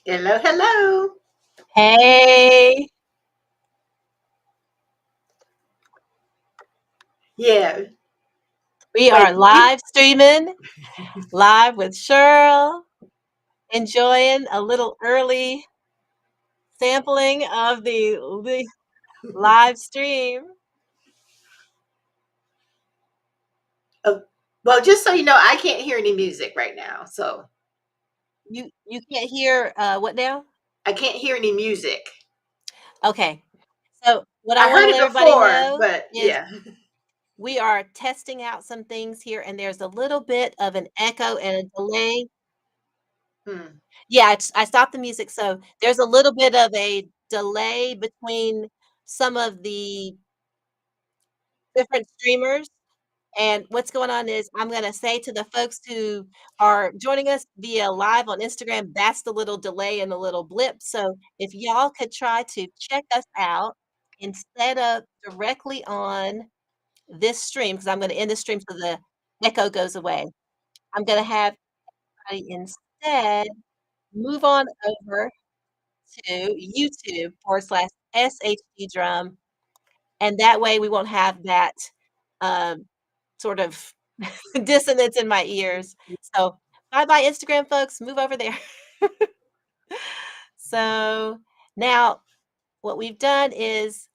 Hello, hello. Hey, Yeah. we are Wait, live streaming live with Sheryl, enjoying a little early sampling of the live stream. uh, well, just so you know, I can't hear any music right now. So You can't hear what now? I can't hear any music. Okay. So what I I want heard to it let everybody before, know but is yeah. we are testing out some things here, and there's a little bit of an echo and a delay. Hmm. Yeah, I stopped the music, so there's a little bit of a delay between some of the different streamers. And what's going on is I'm gonna say to the folks who are joining us via live on Instagram, that's the little delay and the little blip. So if y'all could try to check us out instead of directly on this stream, because I'm gonna end the stream so the echo goes away. I'm gonna have everybody instead move on over to YouTube/SHD Drum, and that way we won't have that um, sort of dissonance in my ears. So, bye-bye Instagram folks, move over there. So, now what we've done is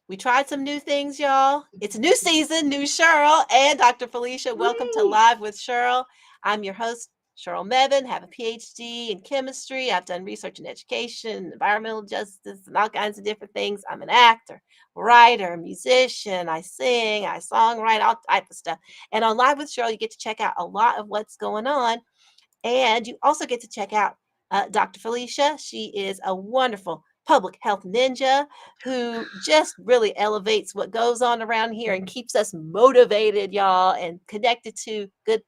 we tried some new things, y'all. It's a new season, new Sheryl and Dr. Felicia. Welcome to Whee! Live with Sheryl. I'm your host, Sheryl Mebane, have a PhD in chemistry. I've done research in education, environmental justice, and all kinds of different things. I'm an actor, writer, musician. I sing, I songwrite, all type of stuff. And on Live with Sheryl, you get to check out a lot of what's going on. And you also get to check out Dr. Felicia. She is a wonderful public health ninja who just really elevates what goes on around here and keeps us motivated, y'all, and connected to good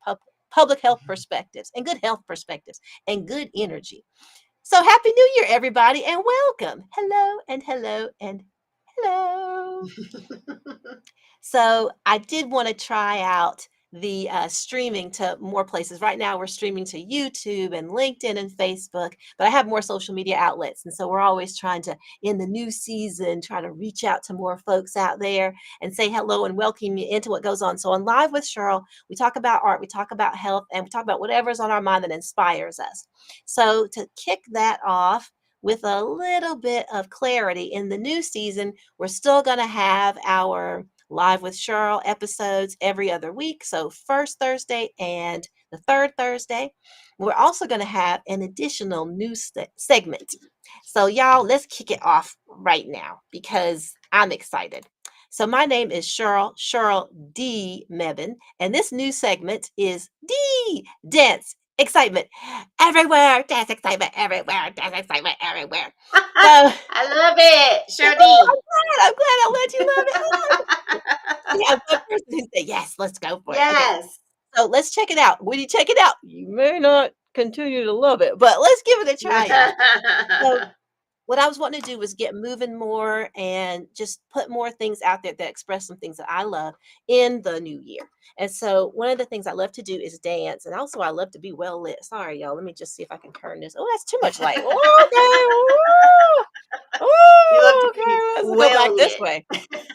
public health perspectives and good health perspectives and good energy. So, Happy New Year, everybody, and welcome. Hello, and hello, and hello. So I did want to try out the streaming to more places. Right now, we're streaming to YouTube and LinkedIn and Facebook, but I have more social media outlets. And so we're always trying to, in the new season, try to reach out to more folks out there and say hello and welcome you into what goes on. So on Live with Sheryl, we talk about art, we talk about health, and we talk about whatever's on our mind that inspires us. So to kick that off, with a little bit of clarity in the new season, we're still going to have our Live with Sheryl episodes every other week. So, first Thursday and the third Thursday. We're also going to have an additional new segment. So, y'all, let's kick it off right now because I'm excited. So, my name is Sheryl D. Mebane, and this new segment is D Dance Excitement Everywhere. Dance excitement everywhere. Dance excitement everywhere. So, I love it, I'm Shardy. glad. I'm glad I let you love it. We have one person who said, "Yes, let's go for it." Okay, Yes. so let's check it out. When you check it out, you may not continue to love it, but let's give it a try, y'all. So what I was wanting to do was get moving more and just put more things out there that express some things that I love in the new year. And so one of the things I love to do is dance. And also I love to be well lit. Sorry, y'all. Let me just see if I can turn this. Oh, that's too much light. Oh, okay. You love to Oh, be okay. Let's go back well this lit. way.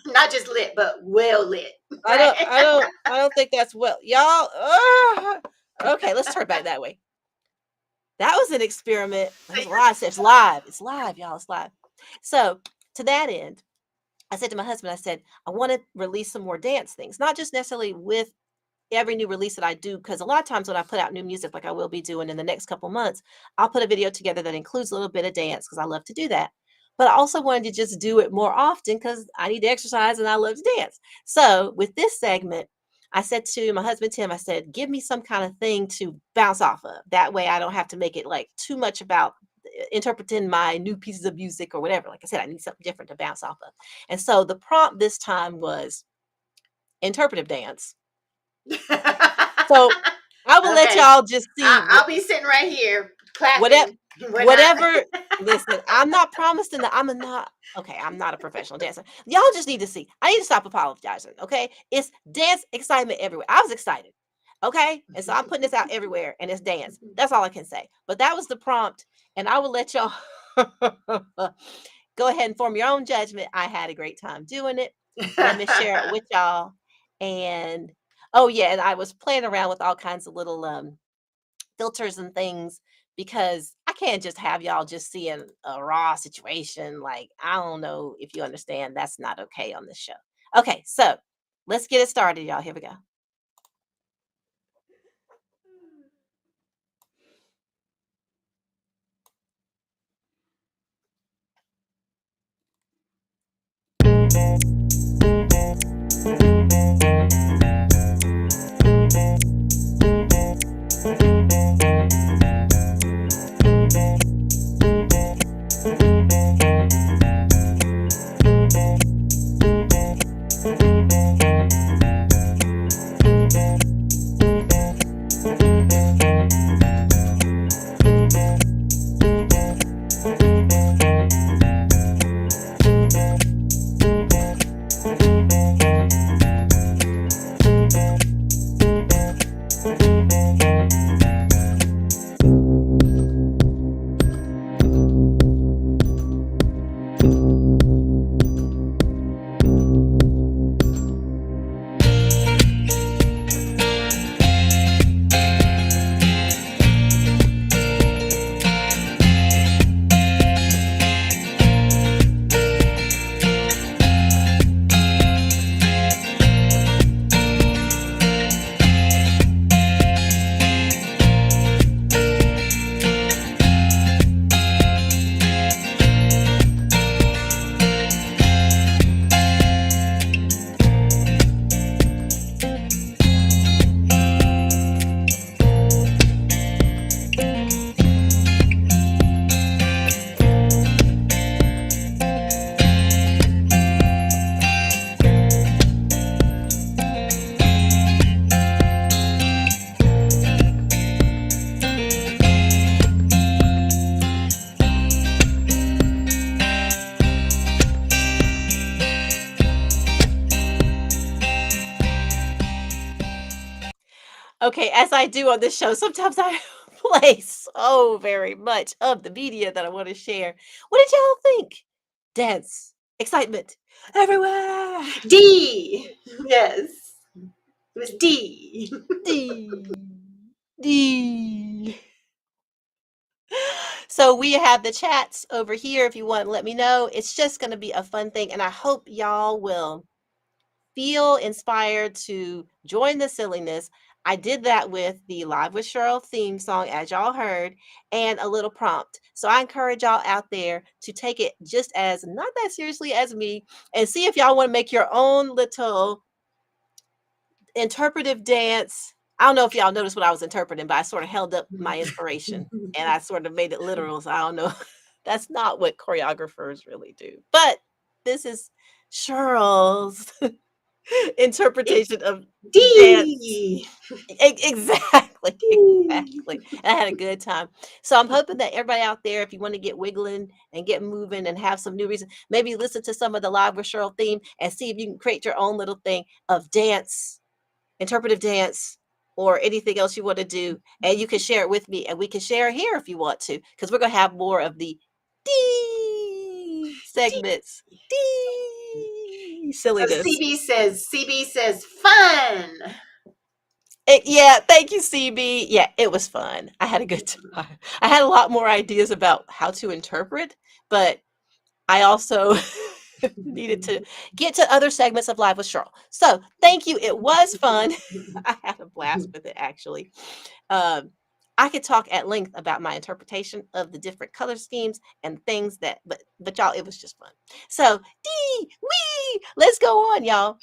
Not just lit, but well lit. I Right? don't I don't think that's well. Y'all, okay, let's turn back that way. That was an experiment. There's a lot. It's live. It's live, y'all. It's live. So to that end, I said to my husband, I said, I want to release some more dance things, not just necessarily with every new release that I do, because a lot of times when I put out new music, like I will be doing in the next couple months, I'll put a video together that includes a little bit of dance because I love to do that. But I also wanted to just do it more often because I need to exercise and I love to dance. So with this segment, I said to my husband Tim, I said, give me some kind of thing to bounce off of. That way I don't have to make it like too much about interpreting my new pieces of music or whatever. Like I said, I need something different to bounce off of. And so the prompt this time was interpretive dance. So I will let Okay. y'all just see I'll be sitting right here whatever clapping when I. whatever. Listen, I'm not promising that I'm not okay. I'm not a professional dancer. Y'all just need to see. I need to stop apologizing. Okay, it's dance excitement everywhere. I was excited. Okay. And so I'm putting this out everywhere, and it's dance. That's all I can say. But that was the prompt. And I will let y'all go ahead and form your own judgment. I had a great time doing it. Let me share it with y'all. And oh yeah, and I was playing around with all kinds of little filters and things because I can't just have y'all just seeing a raw situation. Like, I don't know if you understand. That's not okay on this show. Okay, so let's get it started, y'all. Here we go. Okay, as I do on this show, sometimes I play so very much of the media that I want to share. What did y'all think? Dance, excitement, everywhere. D. Yes. It was D. D. D. So we have the chats over here if you want to let me know. It's just going to be a fun thing, and I hope y'all will feel inspired to join the silliness. I did that with the Live with Sheryl theme song, as y'all heard, and a little prompt. So I encourage y'all out there to take it just as not that seriously as me and see if y'all want to make your own little interpretive dance. I don't know if y'all noticed what I was interpreting, but I sort of held up my inspiration and I sort of made it literal. So I don't know. That's not what choreographers really do. But this is Cheryl's interpretation of dance. D. Exactly, D. exactly. And I had a good time. So I'm hoping that everybody out there, if you want to get wiggling and get moving and have some new reason, maybe listen to some of the Live with Sheryl theme and see if you can create your own little thing of dance, interpretive dance, or anything else you want to do. And you can share it with me and we can share it here if you want to, because we're going to have more of the D segments. D So silliness. CB says fun. Yeah, thank you, CB. Yeah, it was fun. I had a good time. I had a lot more ideas about how to interpret, but I also needed to get to other segments of Live with Sheryl. So thank you. It was fun. I had a blast with it, actually. Um, I could talk at length about my interpretation of the different color schemes and things that, but y'all, it was just fun. So, let's go on, y'all.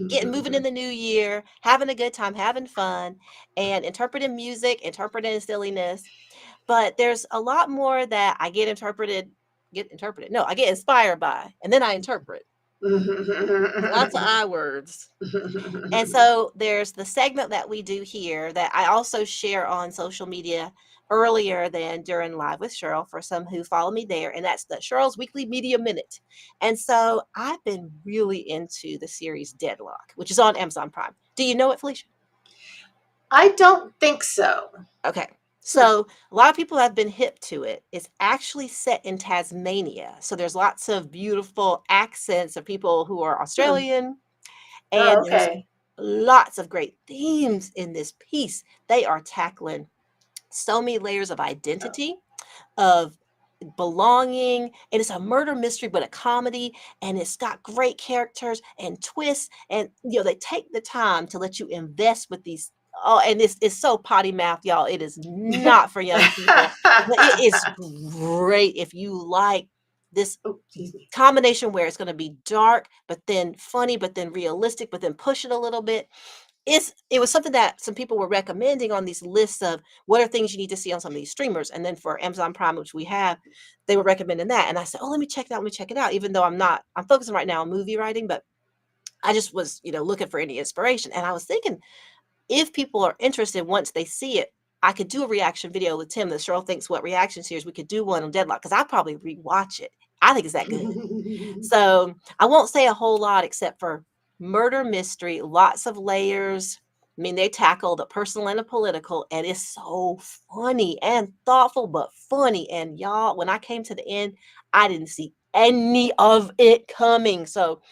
Getting moving in the new year, having a good time, having fun, and interpreting music, interpreting silliness. But there's a lot more that I no, I get inspired by, and then I interpret. Lots of I words. And so there's the segment that we do here that I also share on social media earlier than during Live with Sheryl for some who follow me there. And that's the Sheryl's Weekly Media Minute. And so I've been really into the series Deadloch, which is on Amazon Prime. Do you know it, Felicia? I don't think so. Okay. Hmm. So a lot of people have been hip to it. It's actually set in Tasmania. So there's lots of beautiful accents of people who are Hmm. Australian, Oh, and there's okay. lots of great themes in this piece. They are tackling so many layers of Oh. identity, of belonging, and it's a murder mystery, but a comedy, and it's got great characters and twists, and they take the time to let you invest with these. Oh, and it's so potty mouth, y'all. It is not for young people, but it is great if you like this Oh, excuse me. combination where it's going to be dark, but then funny, but then realistic, but then push it a little bit. It was something that some people were recommending on these lists of what are things you need to see on some of these streamers, and then for Amazon Prime, which we have, they were recommending that, and I said, "Oh, let me check it out," even though I'm focusing right now on movie writing, but I just was, looking for any inspiration, and I was thinking if people are interested once they see it, I could do a reaction video with Tim, the Sheryl Thinks What reaction series. We could do one on Deadloch because 'cause I'll probably rewatch it. I think it's that good. So, I won't say a whole lot except for murder mystery, lots of layers. I mean, they tackle the personal and the political, and it's so funny and thoughtful, but funny. And y'all, when I came to the end, I didn't see any of it coming. So,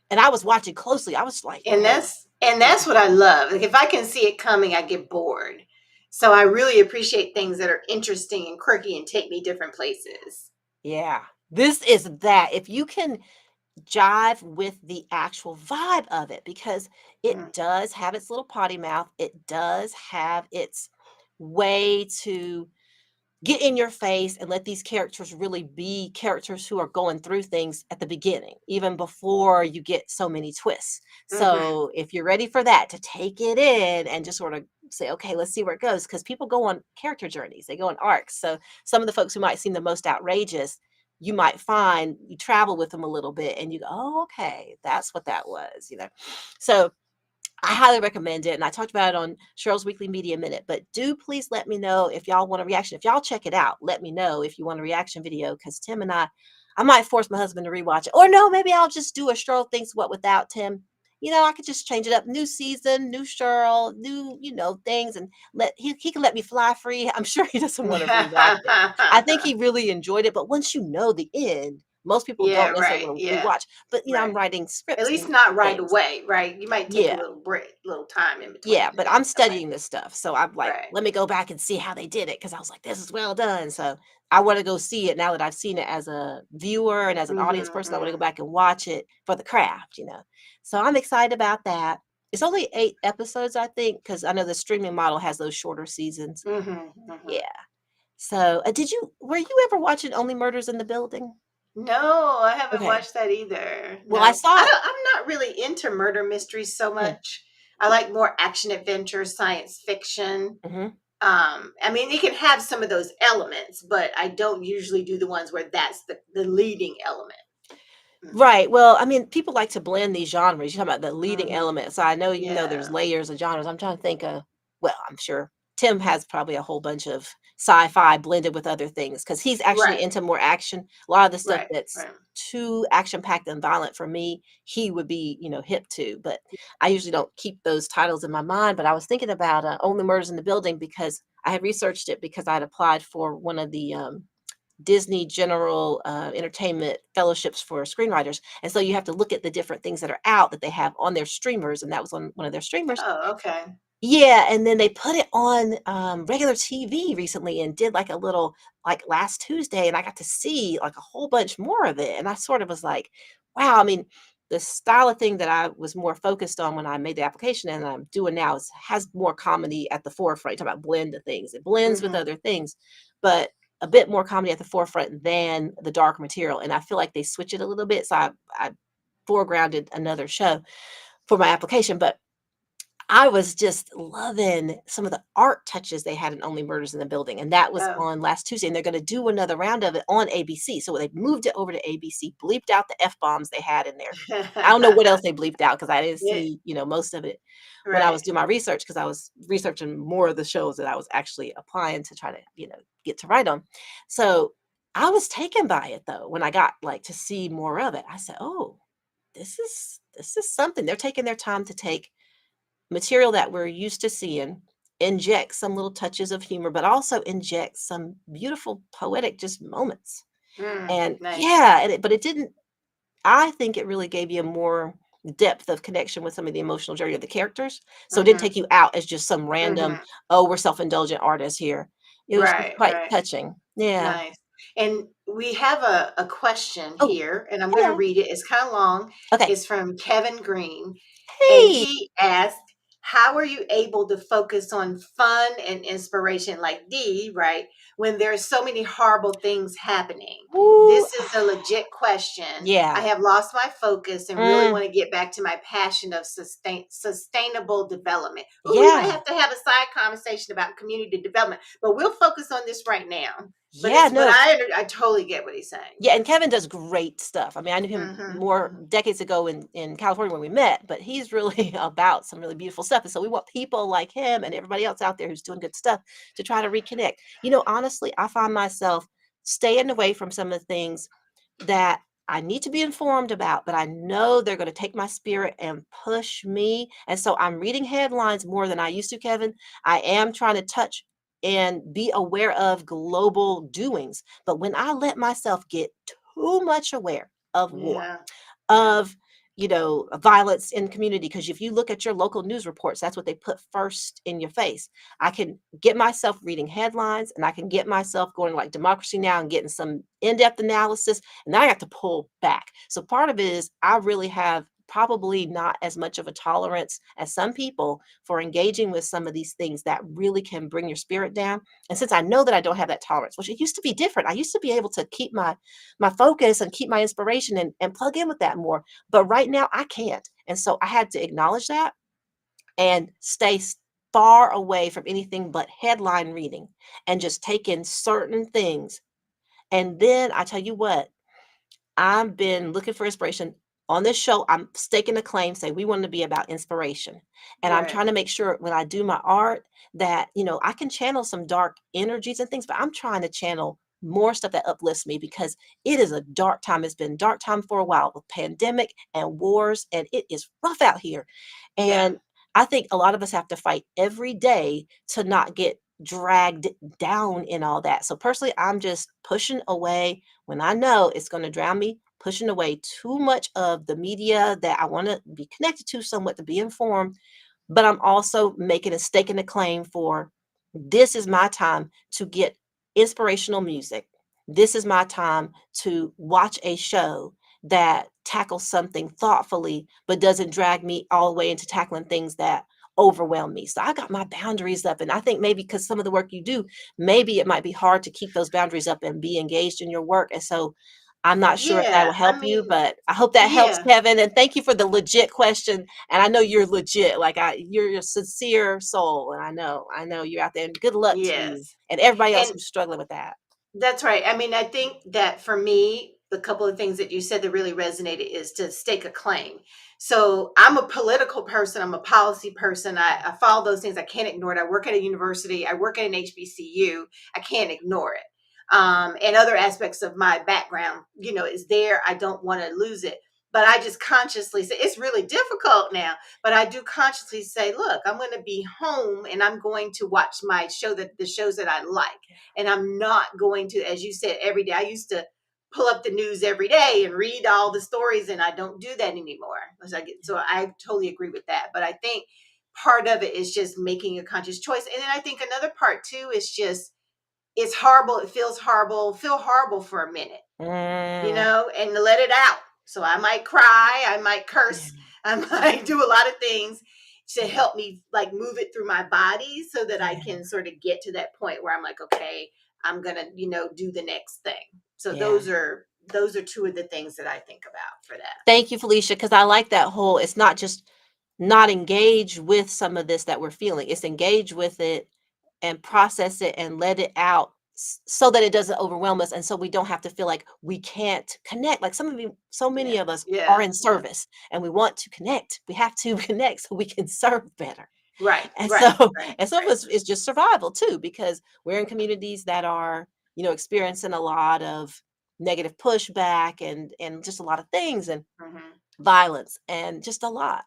and I was watching closely. I was like, and okay. that's what I love. Like if I can see it coming, I get bored. So I really appreciate things that are interesting and quirky and take me different places. Yeah, this is that. If you can jive with the actual vibe of it, because it Mm, does have its little potty mouth, it does have its way to get in your face and let these characters really be characters who are going through things at the beginning, even before you get so many twists. mhm. So if you're ready for that, to take it in and just sort of say, okay, let's see where it goes. Because people go on character journeys, they go on arcs. So some of the folks who might seem the most outrageous, you might find you travel with them a little bit and you go, oh, okay, that's what that was. So I highly recommend it, and I talked about it on Cheryl's Weekly Media Minute, but do please let me know if y'all want a reaction. If y'all check it out, let me know if you want a reaction video, because Tim and I might force my husband to rewatch it. Or no, maybe I'll just do a Cheryl Thinks What without Tim. I could just change it up. New season, new Cheryl, new, things, and he can let me fly free. I'm sure he doesn't want to rewatch it. I think he really enjoyed it, but once you know the end, most people Yeah, don't necessarily right. want to Yeah, rewatch. But I'm right. writing At scripts least and not right things. away, right? You might take a Yeah. little break, little time in Yeah, between but and I'm come back. studying this stuff, so I'm like, Right. "Let me go back and see how they did it," because I was like, "This is well done." So, I wanna go see it now that I've seen it as a viewer and as an audience Mhm, person. I wanna go mhm, back and watch it for the craft. So, I'm excited about that. It's only 8 episodes, I think, because I know the streaming model has those shorter seasons. mhm, mhm. Yeah. So, were you ever watching Only Murders in the Building? No, I haven't Okay. watched that either. Well, I No. saw I'm not really into murder mysteries so mm, much. I like more action adventure, science fiction. mhm. I mean, it can have some of those elements, but I don't usually do the ones where that's the leading element. Right, well, I mean, people like to blend these genres. You're talking about the leading Mhm. element, so I know there's Yeah. layers of genres. I'm trying to think of well, I'm sure Tim has probably a whole bunch of sci-fi blended with other things because he's actually Right. into more action. A lot of the stuff Right. that's Right. too action-packed and violent for me, he would be, hip to, but I usually don't keep those titles in my mind, but I was thinking about, Only Murders in the Building because I had researched it because I'd applied for one of the, Disney General Entertainment Fellowships for screenwriters. And so you have to look at the different things that are out that they have on their streamers. And that was on one of their streamers. Oh, okay. Yeah, and then they put it on, regular TV recently and did, like, a little like, last Tuesday, and I got to see, like, a whole bunch more of it, and I sort of was like, "Wow," I mean, the style of thing that I was more focused on when I made the application and I'm doing now has more comedy at the forefront. You talk about blend of things. It blends with Mhm. other things, but a bit more comedy at the forefront than the dark material, and I feel like they switch it a little bit, so I foregrounded another show for my application, but I was just loving some of the art touches they had in Only Murders in the Building, and that was Oh. on last Tuesday, and they're gonna do another round of it on ABC, so they moved it over to ABC, bleeped out the F-bombs they had in there. I don't know what else they bleeped out because I didn't Yeah, see, most of it when I was right. doing my research because I was researching more of the shows that I was actually applying to try to, get to write on. So, I was taken by it, though, when I got, like, to see more of it. I said, "Oh, this is something." They're taking their time to take material that we're used to seeing inject some little touches of humor, but also inject some beautiful poetic just moments. And Nice. yeah, but it didn't, I think it really gave you a more depth of connection with some of the emotional journey of the characters. So it didn't Mhm. take you out as just some random, Mhm. oh, we're self-indulgent artists here. It was just Right, quite right. touching. Yeah. Nice. And we have a question Oh, here, and I'm going to hello. read it. It's kind of long. Okay. It's from Kevin Green, and Hey. he asked, how are you able to focus on fun and inspiration like D, right, when there's so many horrible things happening? Ooh. This is a legit question. I Yeah. have lost my focus and really Mm, want to get back to my passion of sustainable development. Ooh, we might yeah. have to have a side conversation about community development, but we'll focus on this right now. Yeah, But no. I totally get what he's saying. Yeah, and Kevin does great stuff. I mean, I knew him Mhm, more mhm. decades ago in California when we met, but he's really about some really beautiful stuff. And so we want people like him and everybody else out there who's doing good stuff to try to reconnect. Honestly, I find myself staying away from some of the things that I need to be informed about, but I know they're going to take my spirit and push me. And so I'm reading headlines more than I used to, Kevin. I am trying to touch and be aware of global doings. But when I let myself get too much aware of war, Yeah, yeah, of violence in community, because if you look at your local news reports, that's what they put first in your face. I can get myself reading headlines, and I can get myself going like Democracy Now and getting some in-depth analysis, and now I have to pull back. So part of it is I really have probably not as much of a tolerance as some people for engaging with some of these things that really can bring your spirit down. And since I know that I don't have that tolerance, which it used to be different, I used to be able to keep my focus and keep my inspiration and plug in with that more. But right now I can't. And so I had to acknowledge that and stay far away from anything but headline reading and just take in certain things. And then I tell you what, I've been looking for inspiration. On this show, I'm staking a claim, say we want to be about inspiration. And I'm right. trying to make sure when I do my art that, I can channel some dark energies and things, but I'm trying to channel more stuff that uplifts me because it is a dark time. It's been dark time for a while with pandemic and wars, and it is rough out here. Yeah, And I think a lot of us have to fight every day to not get dragged down in all that. So personally, I'm just pushing away when I know it's going to drown me, pushing away too much of the media that I want to be connected to somewhat to be informed. But I'm also making a stake in the claim for this is my time to get inspirational music. This is my time to watch a show that tackles something thoughtfully, but doesn't drag me all the way into tackling things that overwhelm me. So I got my boundaries up. And I think maybe because some of the work you do, maybe it might be hard to keep those boundaries up and be engaged in your work. And so I'm not sure if that yeah. will I help you, mean, but I hope that helps, yeah, Kevin. And thank you for the legit question. And I know you're legit, like you're a sincere soul. And I know you're out there. And good luck to you yes. and everybody else And who's struggling with that. that's right. I mean, I think that for me, the couple of things that you said that really resonated is to stake a claim. So I'm a political person. I'm a policy person. I follow those things. I can't ignore it. I work at a university. I work at an HBCU. I can't ignore it. And other aspects of my background, is there. I don't want to lose it. But I just consciously say it's really difficult now. But I do consciously say, look, I'm going to be home and I'm going to watch the shows that I like, and I'm not going to, as you said, every day. I used to pull up the news every day and read all the stories, and I don't do that anymore. So I totally agree with that. But I think part of it is just making a conscious choice. And then I think another part too is just it's horrible. It feels horrible. Feel horrible for a minute, Mm, and to let it out. So I might cry, I might yeah, curse, I might do a lot of things to help me like move it through my body so that I yeah, can sort of get to that point where I'm like, okay, I'm gonna, do the next thing. So yeah. those are two of the things that I think about for that. Thank you, Felicia, because I like that whole, it's not just not engage with some of this that we're feeling. It's engage with it and process it and let it out so that it doesn't overwhelm us and so we don't have to feel like we can't connect. Like so many Yeah, of us are yeah, in yeah. service and we want to connect. We have to connect so we can serve better. Right, And so, right, right, and some of right. us it's just survival too, because we're in communities that are, experiencing a lot of negative pushback and just a lot of things. And Hmm. violence, and just a lot.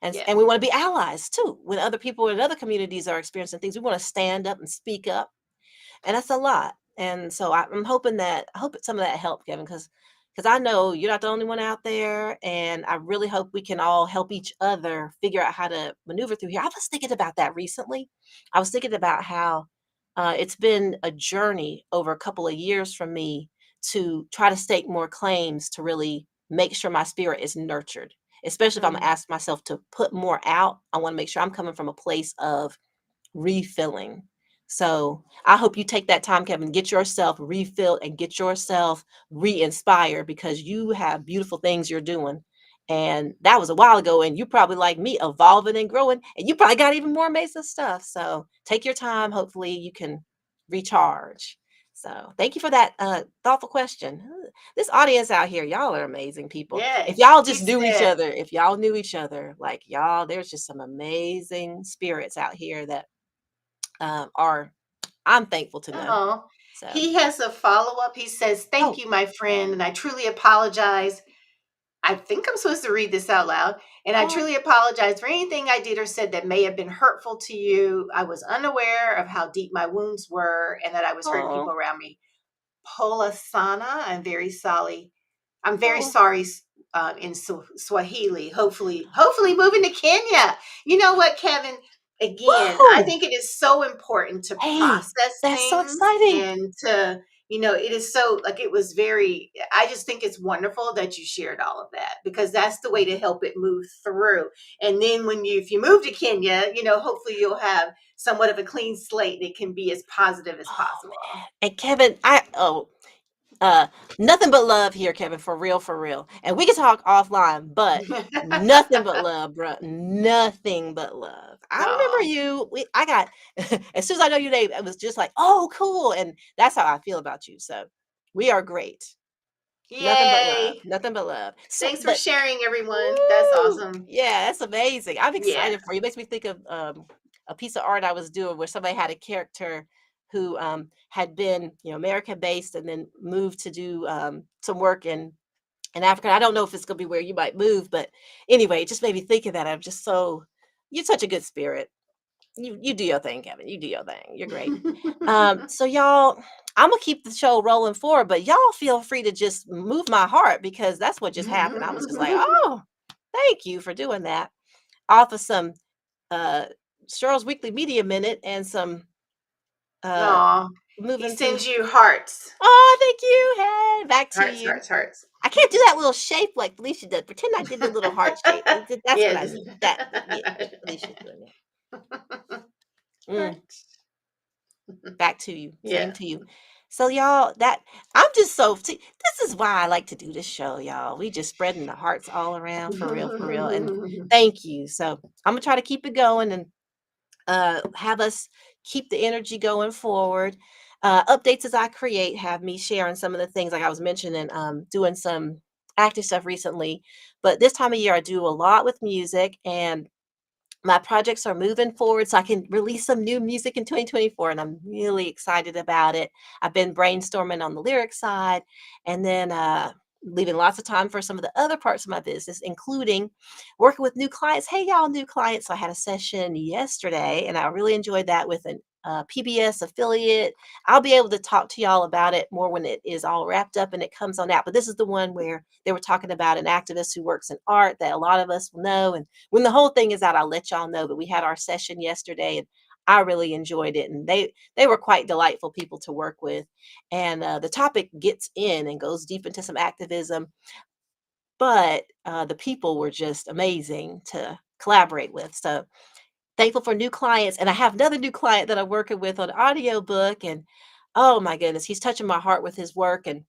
And Yes. we want to be allies too. When other people in other communities are experiencing things, we want to stand up and speak up, and that's a lot. And so I'm hoping that I hope some of that helped, Kevin, because I know you're not the only one out there, and I really hope we can all help each other figure out how to maneuver through here. I was thinking about that recently. I was thinking about how it's been a journey over a couple of years for me to try to stake more claims to really make sure my spirit is nurtured, especially if I'm gonna Mm. ask myself to put more out. I want to make sure I'm coming from a place of refilling. So I hope you take that time, Kevin, get yourself refilled and get yourself re-inspired, because you have beautiful things you're doing. And that was a while ago, and you probably like me, evolving and growing, and you probably got even more amazing stuff. So take your time. Hopefully you can recharge. So thank you for that thoughtful question. This audience out here, y'all are amazing people. If Yes. y'all He just knew each said, other, if y'all knew each other, like y'all, there's just some amazing spirits out here that are I'm thankful to know. oh, So, he has a follow up. He says, "Thank oh, you, my friend, and I truly apologize. I think I'm supposed to read this out loud. And I oh, truly apologize for anything I did or said that may have been hurtful to you. I was unaware of how deep my wounds were and that I was hurting oh, people around me. Polasana, I'm very oh, sorry in Swahili. Hopefully moving to Kenya. You know what, Kevin? Again, I whoa! think it is so important to Hey, process that's so things exciting. and to, it is so like it was very, I just think it's wonderful that you shared all of that because that's the way to help it move through. And then if you move to Kenya, hopefully you'll have somewhat of a clean slate and it can be as positive as Oh possible. man. And Kevin, uh nothing but love here, Kevin, for real, for real. And we can talk offline, but nothing but love, bruh. Nothing but love. I remember Oh, you. I got as soon as I know your name, it was just like, oh, cool. And that's how I feel about you. So we are great. Nothing but love. yay. Nothing but love. So, Thanks for but sharing, everyone. That's woo! awesome. Yeah, that's amazing. I'm Yeah. excited for you. It makes me think of a piece of art I was doing where somebody had a character who had been, American based and then moved to do some work in Africa. I don't know if it's gonna be where you might move, but anyway, it just made me think of that. You're such a good spirit. You do your thing, Kevin. You do your thing. You're great. So y'all, I'm gonna keep the show rolling forward, but y'all feel free to just move my heart because that's what just happened. I was just like, oh, thank you for doing that. Off of some uh Cheryl's Weekly Media Minute and some uh Aw, he moving through. sends you hearts. Oh, thank you. Hey, back to Hearts, you. hearts, hearts. I can't do that little shape like Felicia does. Pretend I did the little heart shape. That's what Yeah. I need. That yeah, Felicia's doing that. Mm. Hearts. Back to you. Same Yeah. to you. So y'all, that I'm just so this is why I like to do this show, y'all. We just spreading the hearts all around for real, for real. And thank you. So I'm gonna try to keep it going and have us keep the energy going forward. Updates as I create have me sharing some of the things like I was mentioning, doing some active stuff recently. But this time of year I do a lot with music, and my projects are moving forward so I can release some new music in 2024, and I'm really excited about it. I've been brainstorming on the lyric side, and then leaving lots of time for some of the other parts of my business, including working with new clients. Hey, y'all, new clients. So I had a session yesterday, and I really enjoyed that with an PBS affiliate. I'll be able to talk to y'all about it more when it is all wrapped up and it comes on out. But this is the one where they were talking about an activist who works in art that a lot of us will know. And when the whole thing is out, I'll let y'all know. But we had our session yesterday, and I really enjoyed it. And they were quite delightful people to work with. And the topic gets in and goes deep into some activism, but the people were just amazing to collaborate with. So thankful for new clients. And I have another new client that I'm working with on audiobook. And oh my goodness, he's touching my heart with his work. And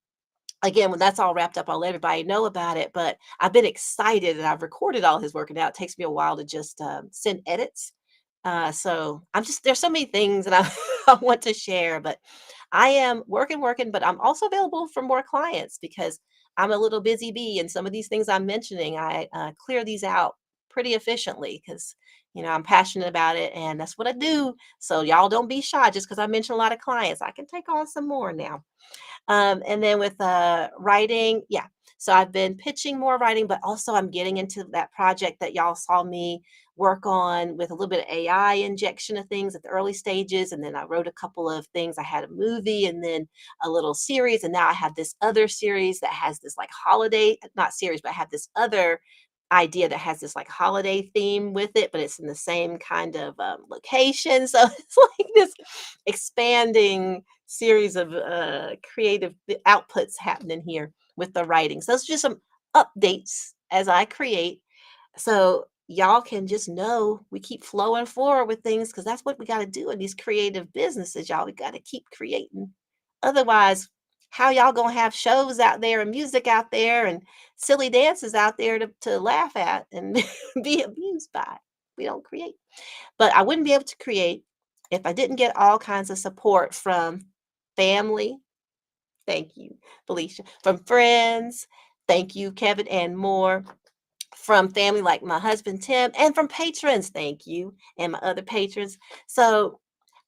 again, when that's all wrapped up, I'll let everybody know about it. But I've been excited and I've recorded all his work. And now it takes me a while to just send edits. So there's so many things that I want to share, but I am working, but I'm also available for more clients because I'm a little busy bee. And some of these things I'm mentioning, I clear these out pretty efficiently because, I'm passionate about it and that's what I do. So y'all don't be shy just because I mentioned a lot of clients. I can take on some more now. And then with writing, yeah. So I've been pitching more writing, but also I'm getting into that project that y'all saw me work on with a little bit of AI injection of things at the early stages. And then I wrote a couple of things. I had a movie and then a little series. And now I have this other series that has this like holiday, not series, but I have this other idea that has this like holiday theme with it, but it's in the same kind of location. So it's like this expanding series of creative outputs happening here with the writing. So it's just some updates as I create. So y'all can just know we keep flowing forward with things because that's what we got to do in these creative businesses, y'all. We got to keep creating. Otherwise, how y'all gonna have shows out there and music out there and silly dances out there to laugh at and be amused by? We don't create. But I wouldn't be able to create if I didn't get all kinds of support from family. Thank you, Felicia. From friends. Thank you, Kevin, and more from family like my husband Tim, and from patrons, thank you, and my other patrons. So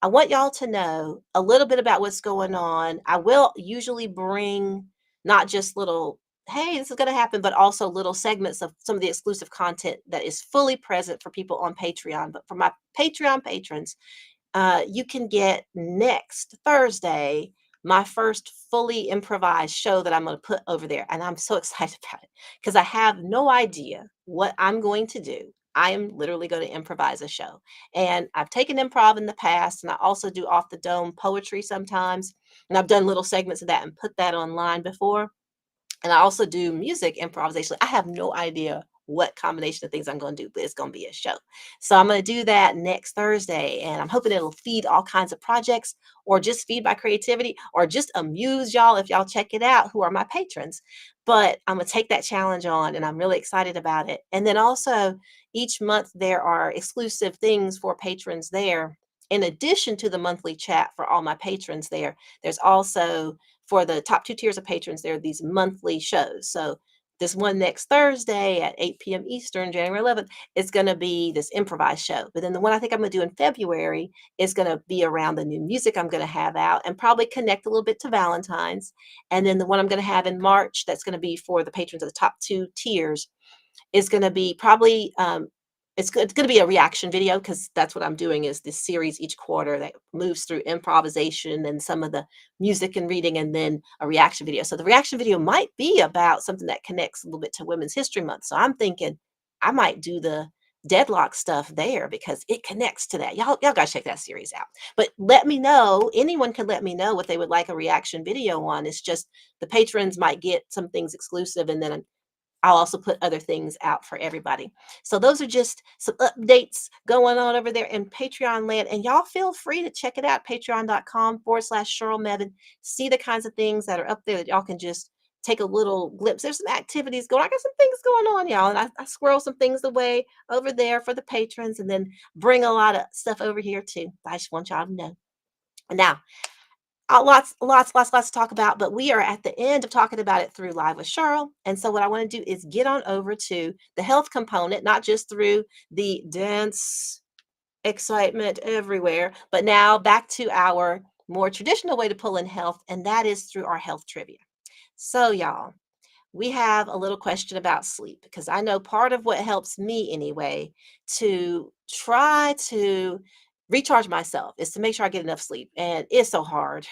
I want y'all to know a little bit about what's going on. I will usually bring not just little, hey, this is going to happen, but also little segments of some of the exclusive content that is fully present for people on Patreon. But for my Patreon patrons, you can get next Thursday my first fully improvised show that I'm going to put over there. And I'm so excited about it because I have no idea what I'm going to do. I am literally going to improvise a show. And I've taken improv in the past, and I also do off the dome poetry sometimes. And I've done little segments of that and put that online before. And I also do music improvisation. I have no idea what combination of things I'm going to do, but it's going to be a show. So I'm going to do that next Thursday, and I'm hoping it'll feed all kinds of projects or just feed my creativity or just amuse y'all if y'all check it out who are my patrons. But I'm going to take that challenge on, and I'm really excited about it. And then also each month there are exclusive things for patrons there. In addition to the monthly chat for all my patrons there, there's also for the top 2 tiers of patrons, there are these monthly shows. So this one next Thursday at 8 p.m. Eastern, January 11th, is going to be this improvised show. But then the one I think I'm going to do in February is going to be around the new music I'm going to have out and probably connect a little bit to Valentine's. And then the one I'm going to have in March, that's going to be for the patrons of the top 2 tiers, is going to be probably it's going to be a reaction video because that's what I'm doing is this series each quarter that moves through improvisation and some of the music and reading and then a reaction video. So the reaction video might be about something that connects a little bit to Women's History Month. So I'm thinking I might do the Deadloch stuff there because it connects to that. Y'all gotta check that series out. But let me know, anyone can let me know what they would like a reaction video on. It's just the patrons might get some things exclusive and then I'll also put other things out for everybody. So those are just some updates going on over there in Patreon land. And y'all feel free to check it out, patreon.com/Sheryl Mebane. See the kinds of things that are up there that y'all can just take a little glimpse. There's some activities going on. I got some things going on, y'all. And I squirrel some things away over there for the patrons and then bring a lot of stuff over here too. I just want y'all to know. Now, lots to talk about, but we are at the end of talking about it through Live with Sheryl. And so what I want to do is get on over to the health component, not just through the dance excitement everywhere, but now back to our more traditional way to pull in health, and that is through our health trivia. So y'all, we have a little question about sleep because I know part of what helps me anyway to try to recharge myself is to make sure I get enough sleep. And it's so hard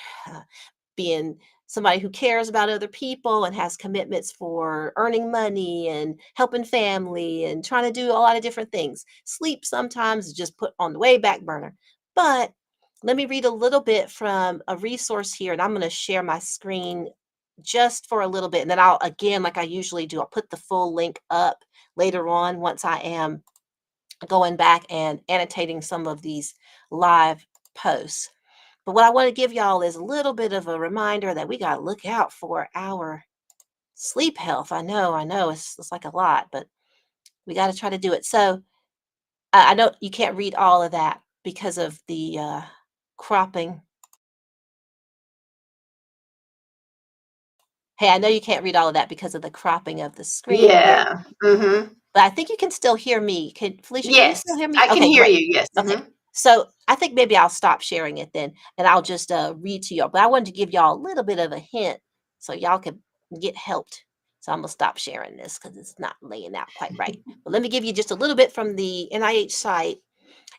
being somebody who cares about other people and has commitments for earning money and helping family and trying to do a lot of different things. Sleep sometimes is just put on the way back burner. But let me read a little bit from a resource here, and I'm going to share my screen just for a little bit. And then I'll, again, like I usually do, I'll put the full link up later on once I am going back and annotating some of these live posts. But what I want to give y'all is a little bit of a reminder that we got to look out for our sleep health. I know it's like a lot, but we got to try to do it. So I know you can't read all of that because of the cropping. Hey, I know you can't read all of that because of the cropping of the screen here, Yeah. Mm-hmm. but I think you can still hear me. Felicia, can you Yes, still hear me? I can Okay, hear great. you. Yes. Okay. Mm-hmm. So I think maybe I'll stop sharing it then and I'll just read to y'all. But I wanted to give y'all a little bit of a hint so y'all could get helped. So I'm going to stop sharing this because it's not laying out quite right. But let me give you just a little bit from the NIH site.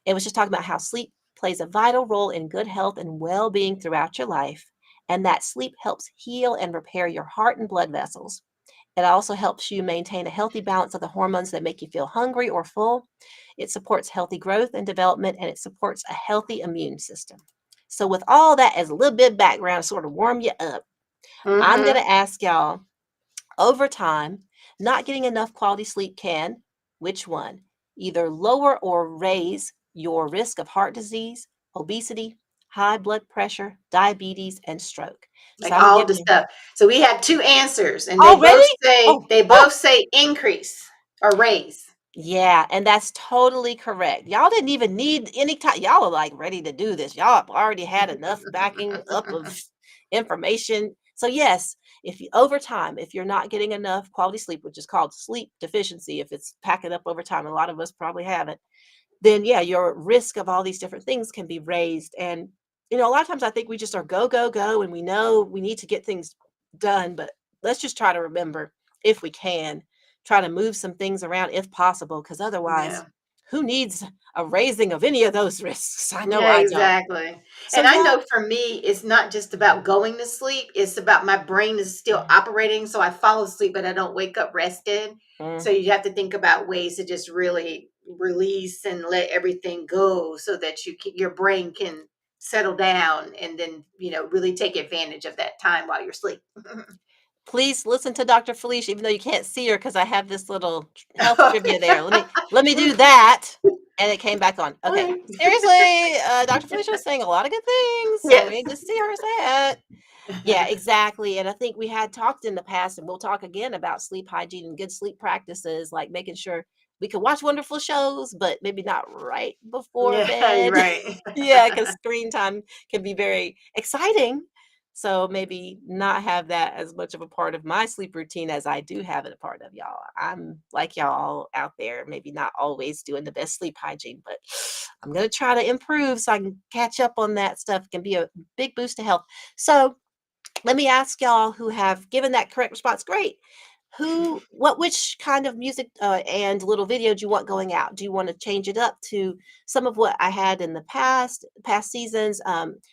It was just talking about how sleep plays a vital role in good health and well-being throughout your life, and that sleep helps heal and repair your heart and blood vessels. It also helps you maintain a healthy balance of the hormones that make you feel hungry or full. It supports healthy growth and development, and it supports a healthy immune system. So, with all that as a little bit of background, to sort of warm you up, I'm going Mm-hmm. to ask y'all, over time, not getting enough quality sleep can, which one? Either lower or raise your risk of heart disease, obesity, high blood pressure, diabetes, and stroke. So Like I'm all the giving stuff. So we have two answers, and already? Oh, they oh, both say increase or raise. yeah, and that's totally correct. Y'all didn't even need any time. Y'all are like ready to do this. Y'all have already had enough backing up of information. So yes, if you over time, if you're not getting enough quality sleep, which is called sleep deficiency, if it's packing up over time, a lot of us probably haven't, then yeah, your risk of all these different things can be raised. And a lot of times I think we just are go, go, go, and we know we need to get things done, but let's just try to remember, if we can, try to move some things around if possible, because otherwise, Yeah. who needs a raising of any of those risks? I know Yeah, I don't. exactly. So And I y'all, know for me, it's not just about going to sleep, it's about my brain is still operating. So I fall asleep, but I don't wake up rested. So mm, you have to think about ways to just really release and let everything go so that your brain can settle down and then, really take advantage of that time while you're asleep. please listen to Dr. Felicia, even though you can't see her because I have this little health trivia there. Let me do that. And it came back on. Okay. Seriously, Dr. Felicia was saying a lot of good things, so we Yes. need to see her say it. Yeah, exactly. And I think we had talked in the past, and we'll talk again about sleep hygiene and good sleep practices, like making sure we can watch wonderful shows, but maybe not right before Yeah, you're bed. right. Yeah, because screen time can be very exciting. So maybe not have that as much of a part of my sleep routine as I do have it a part of y'all. I'm like y'all out there, maybe not always doing the best sleep hygiene, but I'm going to try to improve so I can catch up on that stuff. It can be a big boost to health. So let me ask y'all who have given that correct response. Great. Which kind of music and little video do you want going out? Do you want to change it up to some of what I had in the past seasons?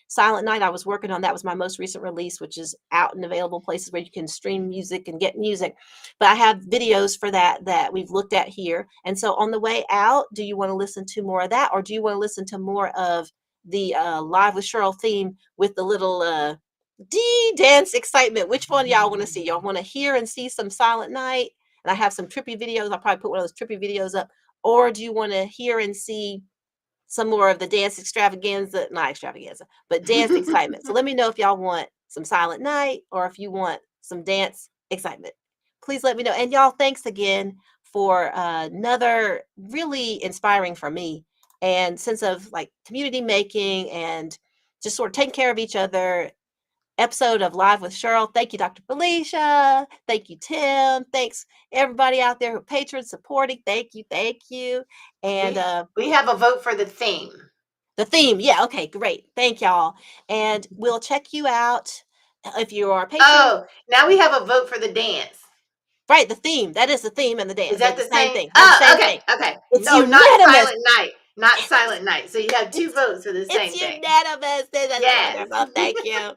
Silent Night, I was working on. That was my most recent release, which is out and available places where you can stream music and get music. But I have videos for that we've looked at here. And so on the way out, do you want to listen to more of that, or do you want to listen to more of the Live with Sheryl theme with the little dance excitement? Which one y'all want to see? Y'all want to hear and see some Silent Night? And I have some trippy videos. I'll probably put one of those trippy videos up. Or do you want to hear and see some more of the dance extravaganza? Not extravaganza, but dance excitement. So let me know if y'all want some Silent Night or if you want some dance excitement. Please let me know. And y'all, thanks again for another really inspiring for me and sense of like community making and just sort of taking care of each other episode of Live with Sheryl. Thank you, Dr. Felicia. Thank you, Tim. Thanks, everybody out there who patrons supporting. Thank you, thank you. And We have a vote for the theme. the theme, yeah, okay, great. Thank y'all. And we'll check you out if you are a patron. Oh, now we have a vote for the dance. Right, the theme. That is the theme and the Is dance. They're that the the same same? thing. They're the Oh, same okay, thing. okay. It's No, not unanimous. Silent Night. Not Silent Night. So you have two It's votes for the It's same thing. unanimous. That's Yes. wonderful. Thank you.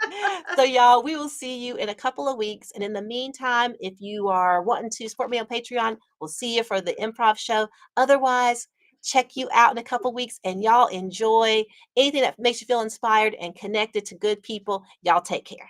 So, y'all, we will see you in a couple of weeks. And in the meantime, if you are wanting to support me on Patreon, we'll see you for the improv show. Otherwise, check you out in a couple of weeks, and y'all enjoy anything that makes you feel inspired and connected to good people. Y'all take care.